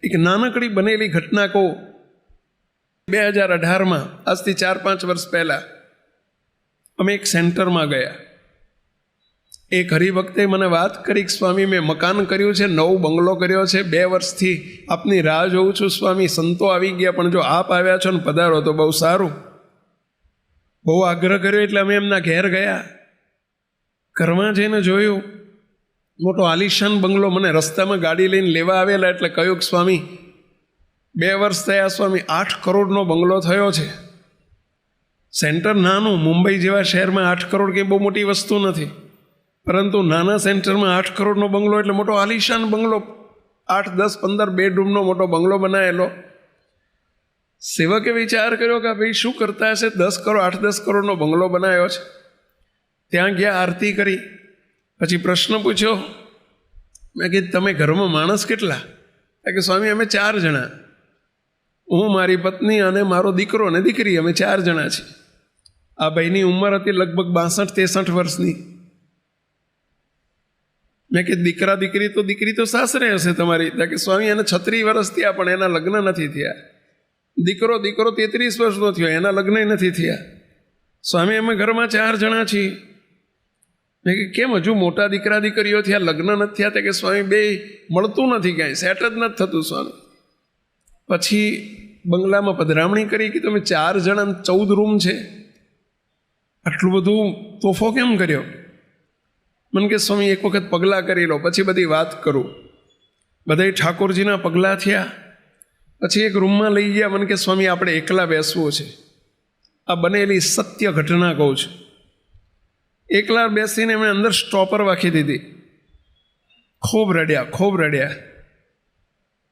એક નાનકડી બનેલી ઘટના કહું. 2018માં, આજથી 4-5 વર્ષ પહેલાં અમે એક સેન્ટરમાં ગયા. એક હરિભક્તે મને વાત કરી કે સ્વામી, મેં મકાન કર્યું છે, નવો બંગલો કર્યો છે, 2 વર્ષથી આપની રાહ જોઉં છું સ્વામી, સંતો આવી ગયા, પણ જો આપ આવ્યા છો ને પધારો તો બહુ સારું. બહુ આગ્રહ કર્યો એટલે અમે એમના ઘેર ગયા. ઘરમાં જઈને જોયું, મોટો આલિશાન બંગલો. મને રસ્તામાં ગાડી લઈને લેવા આવેલા એટલે કહ્યું કે સ્વામી, 2 વર્ષ થયા સ્વામી, 8 કરોડનો બંગલો થયો છે. સેન્ટર નાનું, મુંબઈ જેવા શહેરમાં 8 કરોડ કંઈ બહુ મોટી વસ્તુ નથી, પરંતુ નાના સેન્ટરમાં 8 કરોડનો બંગલો એટલે મોટો આલિશાન બંગલો. 8, 10, 15 બેડરૂમનો મોટો બંગલો બનાવેલો. સેવકે વિચાર કર્યો કે ભાઈ શું કરતા હશે, 8-10 કરોડનો બંગલો બનાવ્યો છે. ત્યાં ગયા, આરતી કરી, પછી પ્રશ્ન પૂછ્યો. મેં કીધું તમે ઘરમાં માણસ કેટલા? કે સ્વામી અમે 4 જણા, હું, મારી પત્ની અને મારો દીકરો અને દીકરી, અમે 4 જણા છીએ. આ ભાઈની ઉંમર હતી લગભગ 62-63 વર્ષની. મેં કીધું દીકરી તો સાસરે હશે તમારી? કે સ્વામી એને 36 વર્ષ થયા પણ એના લગ્ન નથી થયા. દીકરો 33 વર્ષનો થયો, એના લગ્ન નથી થયા. સ્વામી અમે ઘરમાં 4 જણા છીએ. મેં કે કેમ હજુ મોટા દીકરીઓ થયા, લગ્ન નથી થયા? કે સ્વામી બે મળતું નથી, ક્યાંય સેટ જ નથી થતું સ્વામી. પછી બંગલામાં પધરામણી કરી કે તમે 4 જણા, 14 રૂમ છે, આટલું બધું તોફો કેમ કર્યો? મને કે સ્વામી એક વખત પગલાં કરી લો, પછી બધી વાત કરું. બધાય ઠાકોરજીના પગલાં થયા. પછી એક રૂમમાં લઈ ગયા. મને કે સ્વામી આપણે એકલા બેસવું છે. આ બનેલી સત્ય ઘટના કહું છું. એકલા બેસીને એમણે અંદર સ્ટોપર વાંખી દીધી. ખૂબ રડ્યા.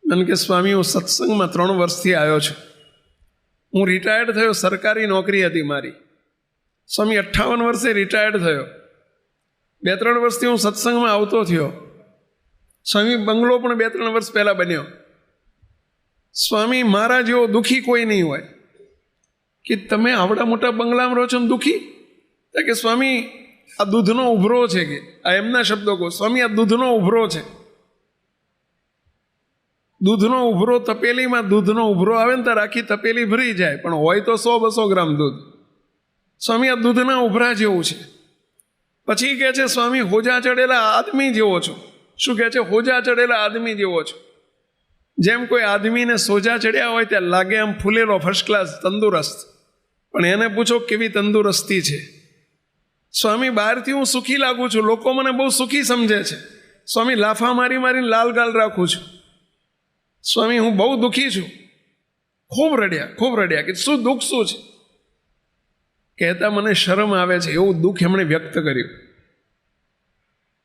મને કે સ્વામી હું સત્સંગમાં 3 વર્ષથી આવ્યો છું. હું રિટાયર્ડ થયો, સરકારી નોકરી હતી મારી. સ્વામી 58 વર્ષે રિટાયર્ડ થયો. 2-3 વર્ષથી હું સત્સંગમાં આવતો થયો. સ્વામી બંગલો પણ 2-3 વર્ષ પહેલાં બન્યો. સ્વામી મારા જેવો દુઃખી કોઈ નહીં હોય. કે તમે આવડા મોટા બંગલામાં રહો છો ને દુઃખી? કે સ્વામી આ દૂધનો ઉભરો છે. કે આ એમના શબ્દો કહો, સ્વામી આ દૂધનો ઉભરો છે. દૂધનો ઉભરો, તપેલીમાં દૂધનો ઉભરો આવે ને ત્યારે આખી તપેલી ભરી જાય, પણ હોય તો 100-200 ગ્રામ દૂધ. સ્વામી આ દૂધના ઉભરા જેવું છે. પછી કહે છે સ્વામી હોજા ચડેલા આદમી જેવો છો. શું કહે છે? હોજા ચડેલા આદમી જેવો છો. જેમ કોઈ આદમીને સોજા ચડ્યા હોય ત્યાં લાગે આમ ફૂલેલો, ફર્સ્ટ ક્લાસ, તંદુરસ્ત, પણ એને પૂછો કેવી તંદુરસ્તી છે. સ્વામી બહારથી હું સુખી લાગુ છું, લોકો મને બહુ સુખી સમજે છે. સ્વામી લાફા મારીને લાલ ગાલ રાખું છું. સ્વામી હું બહુ દુઃખી છું. ખૂબ રડ્યા કે શું દુઃખ શું છે? કહેતા મને શરમ આવે છે એવું દુઃખ એમણે વ્યક્ત કર્યું.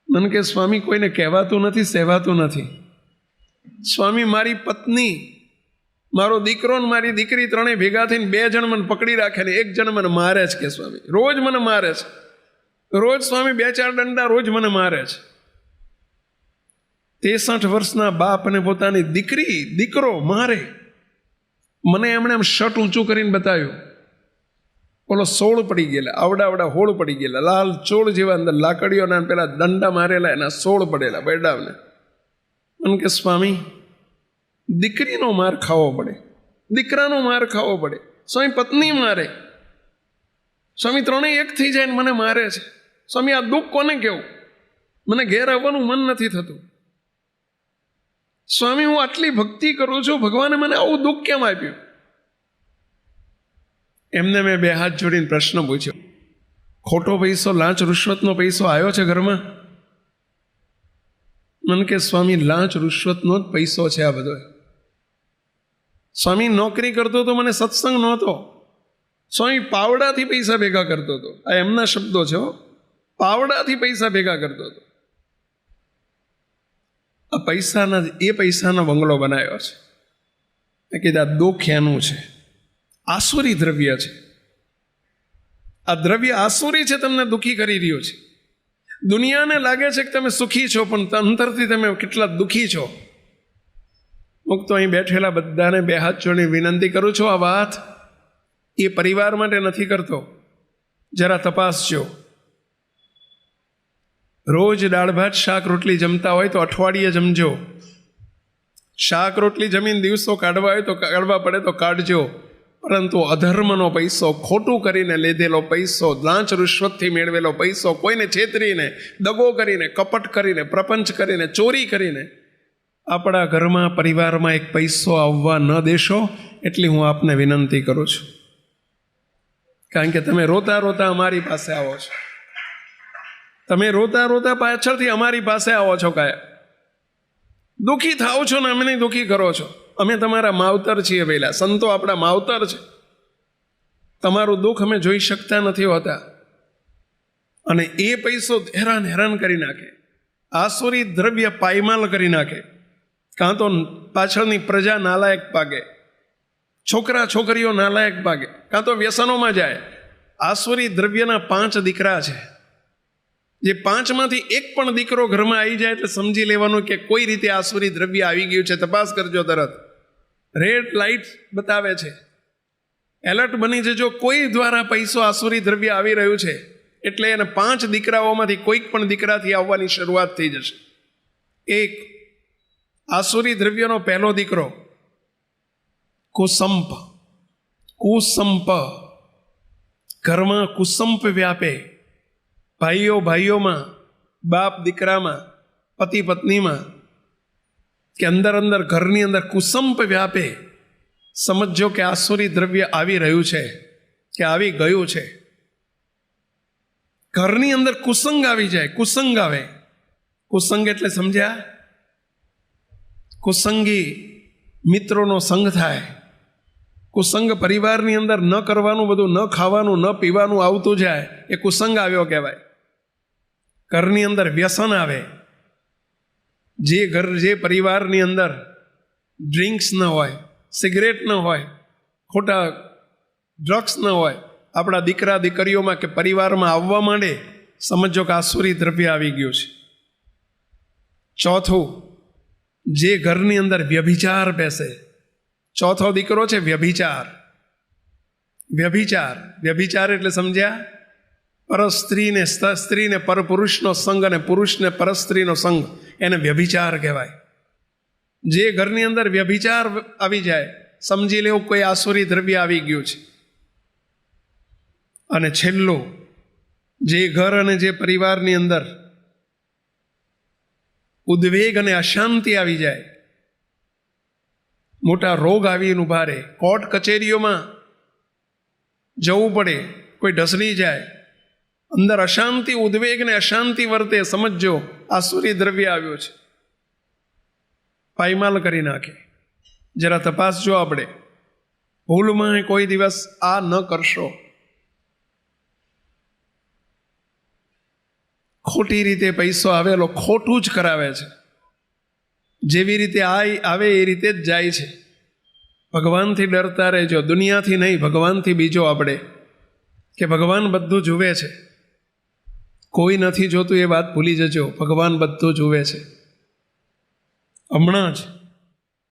મને કે સ્વામી કોઈને કહેવાતું નથી, સહેવાતું નથી. સ્વામી મારી પત્ની, મારો દીકરો ને મારી દીકરી ત્રણેય ભેગા થઈને 2 જણ મને પકડી રાખે ને 1 જણ મને મારે છે. કે સ્વામી રોજ મને મારે છે. રોજ સ્વામી 2-4 દંડા રોજ મને મારે છે. 63 વર્ષના બાપ અને પોતાની દીકરો મારે. મને એમણે આમ શર્ટ ઊંચું કરીને બતાવ્યું. બોલો 16 પડી ગયેલા, આવડા હોળ પડી ગયેલા, લાલ ચોળ જેવા, અંદર લાકડીઓના પેલા દંડા મારેલા, એના 16 પડેલા બેડાવને. મને કે સ્વામી દીકરીનો માર ખાવો પડે, દીકરાનો માર ખાવો પડે, સ્વામી પત્ની મારે, સ્વામી ત્રણેય એક થઈ જાય ને મને મારે છે. સ્વામી આ દુઃખ કોને કેવું? મને ઘેર આવવાનું મન નથી થતું. સ્વામી હું આટલી ભક્તિ કરું છું, ભગવાને મને આવું દુઃખ કેમ આપ્યું? એમને મેં 2 હાથ જોડીને પ્રશ્ન પૂછ્યો, ખોટો પૈસો, લાંચ રૂશ્વતનો પૈસો આવ્યો છે ઘરમાં? મને કે સ્વામી લાંચ રૂશ્વતનો જ પૈસો છે આ બધો. સ્વામી નોકરી કરતો તો મને સત્સંગ નહોતો. સ્વામી પાવડાથી પૈસા ભેગા કરતો હતો. આ એમના શબ્દો છે. પાવડાથી પૈસા ભેગા કરતો હતો. આ પૈસાનો બંગલો બનાવ્યો છે. મેં કીધું આ દુઃખ એનું છે, આસુરી દ્રવ્ય છે. આ દ્રવ્ય આસુરી છે, તમને દુઃખી કરી રહ્યો છે. દુનિયાને લાગે છે કે તમે સુખી છો, પણ અંતરથી તમે કેટલા દુઃખી છો. હું તો અહીં બેઠેલા બધાને 2 હાથ જોડી વિનંતી કરું છું, આ વાત એ પરિવાર માટે નથી કરતો. જરા તપાસજો. રોજ દાળ ભાત શાક રોટલી જમતા હોય તો અઠવાડિયે જમજો. શાક રોટલી જમીન દિવસો કાઢવા હોય તો કાઢવા પડે તો કાઢજો, પરંતુ અધર્મનો પૈસો, ખોટું કરીને લીધેલો પૈસો, લાંચ રૂશ્વતથી મેળવેલો પૈસો, કોઈને છેતરીને, દગો કરીને, કપટ કરીને, પ્રપંચ કરીને, ચોરી કરીને આપણા ઘરમાં, પરિવારમાં એક પૈસો આવવા ન દેશો, એટલી હું આપને વિનંતી કરું છું. કારણ કે તમે રોતા રોતા અમારી પાસે આવો છો, તમે રોતા રોતા પાછળથી અમારી પાસે આવો છો, કાંઈ દુઃખી થાઓ છો ને અમને દુઃખી કરો છો. અમે તમારા માવતર છીએ, પહેલાં સંતો આપણા માવતર છે. તમારું દુઃખ અમે જોઈ શકતા નથી હોતા, અને એ પૈસો હેરાન કરી નાખે, આસુરી દ્રવ્ય પાયમાલ કરી નાખે. કાં તો પાછળની પ્રજા નાલાયક પાગે, છોકરા છોકરીઓ નાલાયક પાગે, કાં તો વ્યસનોમાં જાય. આસુરી દ્રવ્યના 5 દીકરા છે, જે 5માંથી એક પણ દીકરો ઘરમાં આવી જાય એટલે સમજી લેવાનું કે કોઈ રીતે આસુરી દ્રવ્ય આવી ગયું છે. તપાસ કરજો, તરત રેડ લાઇટ બતાવે છે, એલર્ટ બની જજો. કોઈ દ્વારા પૈસો આસુરી દ્રવ્ય આવી રહ્યું છે એટલે એને 5 દીકરાઓમાંથી કોઈક પણ દીકરાથી આવવાની શરૂઆત થઈ જશે. એક આસુરી દ્રવ્યનો પહેલો દીકરો કુસંપ. ઘરમાં કુસંપ વ્યાપે, ભાઈઓમાં, બાપ દીકરામાં, પતિ પત્નીમાં, કે અંદર ઘરની અંદર કુસંપ વ્યાપે, સમજો કે આસુરી દ્રવ્ય આવી રહ્યું છે કે આવી ગયું છે. ઘરની અંદર કુસંગ આવી જાય, કુસંગ આવે. કુસંગ એટલે સમજ્યા? કુસંગી મિત્રોનો સંગ થાય. કુસંગ પરિવારની અંદર ન કરવાનું, બધું ન ખાવાનું, ન પીવાનું આવતું જાય, એ કુસંગ આવ્યો કહેવાય. ઘરની અંદર વ્યસન આવે. જે પરિવારની અંદર ડ્રિંક્સ ન હોય, સિગરેટ ન હોય, ખોટા ડ્રગ્સ ન હોય, આપણા દીકરા દીકરીઓમાં કે પરિવારમાં આવવા માંડે, સમજો કે આસુરી દ્રવ્ય આવી ગયું છે. ચોથું, જે ઘરની અંદર વ્યભિચાર બેસે. ચોથો દીકરો છે વ્યભિચાર. વ્યભિચાર એટલે સમજ્યા? સ્ત્રીને પરપુરુષનો સંગ અને પુરુષને પરસ્ત્રીનો સંગ, એને વ્યભિચાર કહેવાય. જે ઘરની અંદર વ્યભિચાર આવી જાય, સમજી લેવું કોઈ આસુરી દ્રવ્ય આવી ગયું છે. અને છેલ્લું, જે ઘર અને જે પરિવારની અંદર ઉદ્વેગ અને અશાંતિ આવી જાય, મોટા રોગ આવીને ઉભા રહે, કોર્ટ કચેરીઓમાં જવું પડે, કોઈ ઢસડી જાય, અંદર અશાંતિ, ઉદ્વેગ ને અશાંતિ વર્તે, સમજો આસુરી દ્રવ્ય આવ્યો છે, પાયમાલ કરી નાખે. જરા તપાસજો. આપણે ભૂલમાં કોઈ દિવસ આ ન કરશો. ખોટી રીતે પૈસો આવેલો ખોટું જ કરાવે છે. જેવી રીતે આવે એ રીતે જ જાય છે. ભગવાનથી ડરતા રહેજો, દુનિયાથી નહીં, ભગવાનથી. બીજો આપણે કે ભગવાન બધું જુએ છે, કોઈ નથી જોતું એ વાત ભૂલી જજો. ભગવાન બધું જુએ છે. હમણાં જ